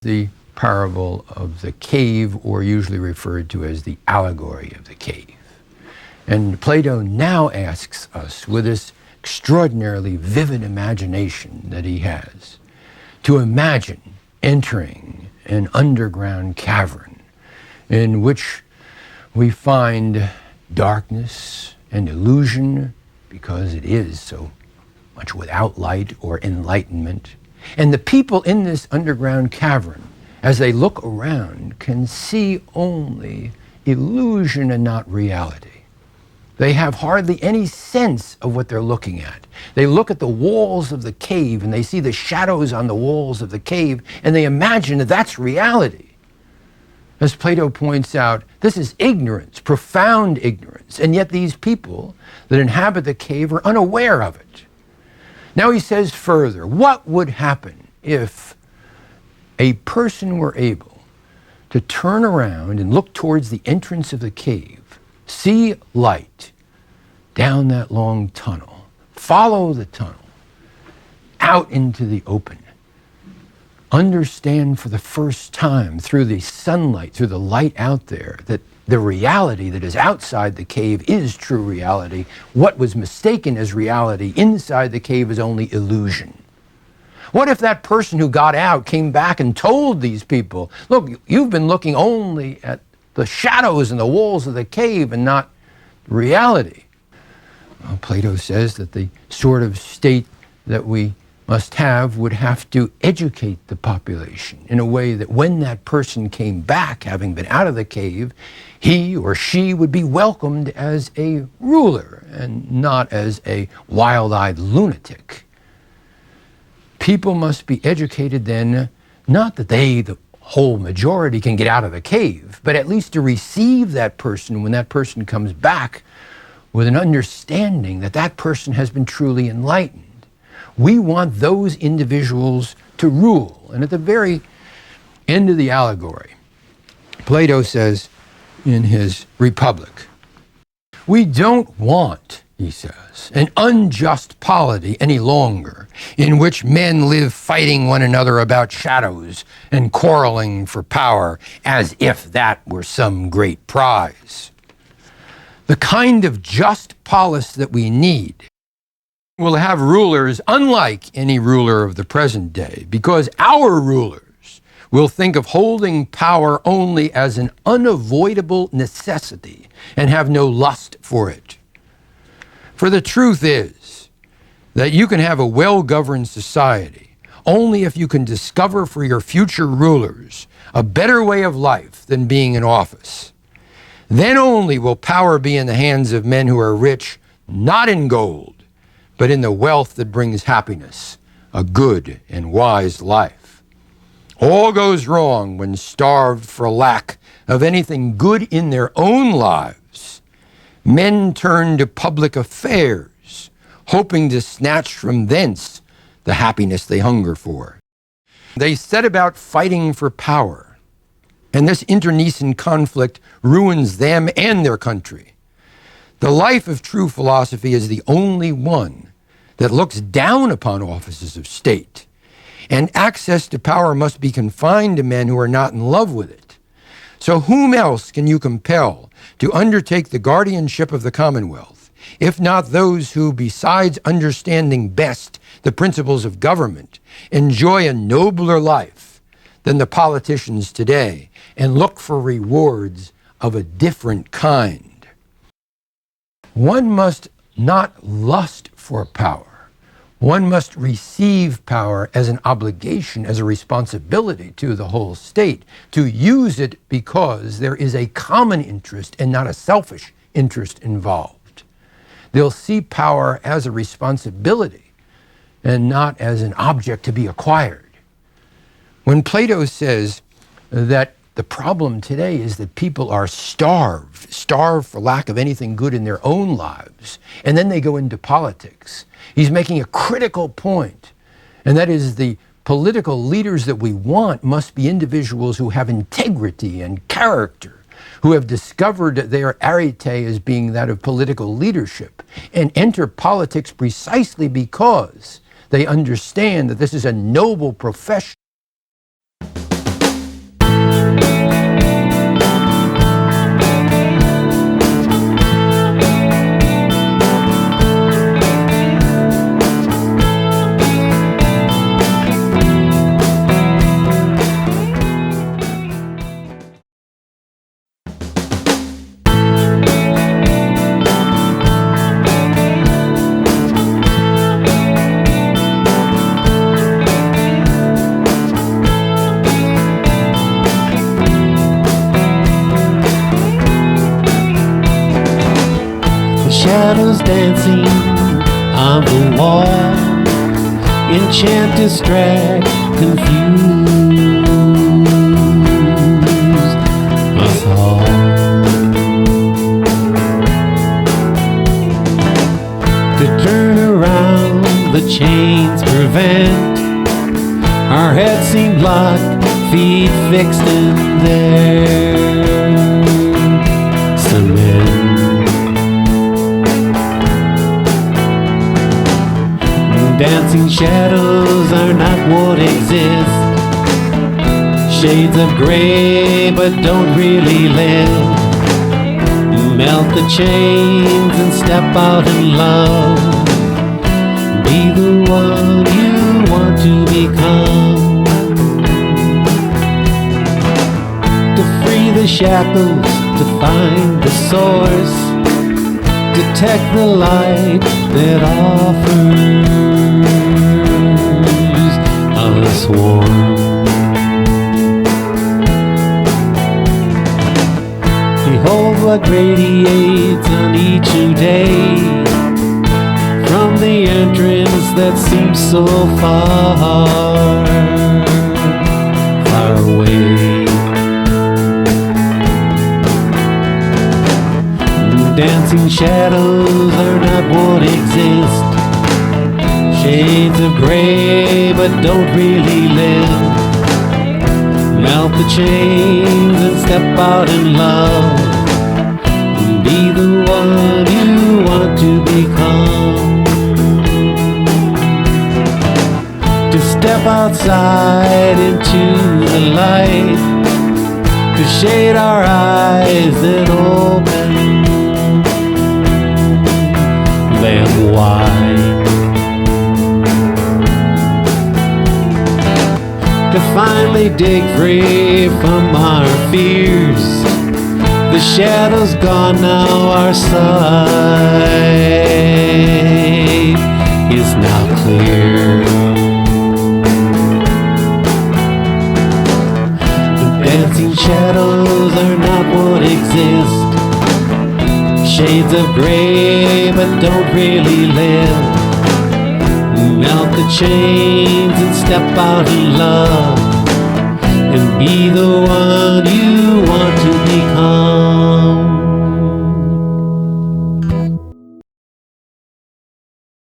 The parable of the cave, or usually referred to as the allegory of the cave. And Plato now asks us, with this extraordinarily vivid imagination that he has, to imagine entering an underground cavern in which we find darkness and illusion, because it is so much without light or enlightenment. And the people in this underground cavern, as they look around, can see only illusion and not reality. They have hardly any sense of what they're looking at. They look at the walls of the cave and they see the shadows on the walls of the cave and they imagine that that's reality. As Plato points out, this is ignorance, profound ignorance, and yet these people that inhabit the cave are unaware of it. Now he says further, what would happen if a person were able to turn around and look towards the entrance of the cave, see light down that long tunnel, follow the tunnel out into the open, understand for the first time through the sunlight, through the light out there, that the reality that is outside the cave is true reality. What was mistaken as reality inside the cave is only illusion. What if that person who got out came back and told these people, look, you've been looking only at the shadows and the walls of the cave and not reality? Well, Plato says that the sort of state that we must have would have to educate the population in a way that when that person came back, having been out of the cave, he or she would be welcomed as a ruler and not as a wild-eyed lunatic. People must be educated then, not that they, the whole majority, can get out of the cave, but at least to receive that person when that person comes back with an understanding that that person has been truly enlightened. We want those individuals to rule. And at the very end of the allegory, Plato says in his Republic, we don't want, he says, an unjust polity any longer, in which men live fighting one another about shadows and quarreling for power as if that were some great prize. The kind of just polis that we need will have rulers unlike any ruler of the present day, because our rulers will think of holding power only as an unavoidable necessity and have no lust for it. For the truth is that you can have a well-governed society only if you can discover for your future rulers a better way of life than being in office. Then only will power be in the hands of men who are rich, not in gold, but in the wealth that brings happiness, a good and wise life. All goes wrong when starved for lack of anything good in their own lives. Men turn to public affairs, hoping to snatch from thence the happiness they hunger for. They set about fighting for power, and this internecine conflict ruins them and their country. The life of true philosophy is the only one that looks down upon offices of state, and access to power must be confined to men who are not in love with it. So whom else can you compel to undertake the guardianship of the Commonwealth, if not those who, besides understanding best the principles of government, enjoy a nobler life than the politicians today and look for rewards of a different kind? One must not lust for power. One must receive power as an obligation, as a responsibility to the whole state, to use it because there is a common interest and not a selfish interest involved. They'll see power as a responsibility and not as an object to be acquired. When Plato says that the problem today is that people are starved for lack of anything good in their own lives, and then they go into politics, he's making a critical point, and that is the political leaders that we want must be individuals who have integrity and character, who have discovered their arete as being that of political leadership, and enter politics precisely because they understand that this is a noble profession. shadows dancing on the wall enchant, distract, confuse us all. To turn around, the chains prevent. Our heads seem locked, feet fixed in their cement. Dancing shadows are not what exist. Shades of gray but don't really live. Melt the chains and step out in love. Be the one you want to become. To free the shackles, to find the source. Detect the light that offers us warmth. Behold what radiates on each new day from the entrance that seems so far, far away. Dancing shadows are not what exist. Shades of gray but don't really live. Melt the chains and step out in love. And be the one you want to become. To step outside into the light. To shade our eyes that open them wide. To finally dig free from our fears. The shadow's gone now, our sight is now clear. The dancing shadows are not what exist. Shades of gray but don't really live. Melt the chains and step out in love. And be the one you want to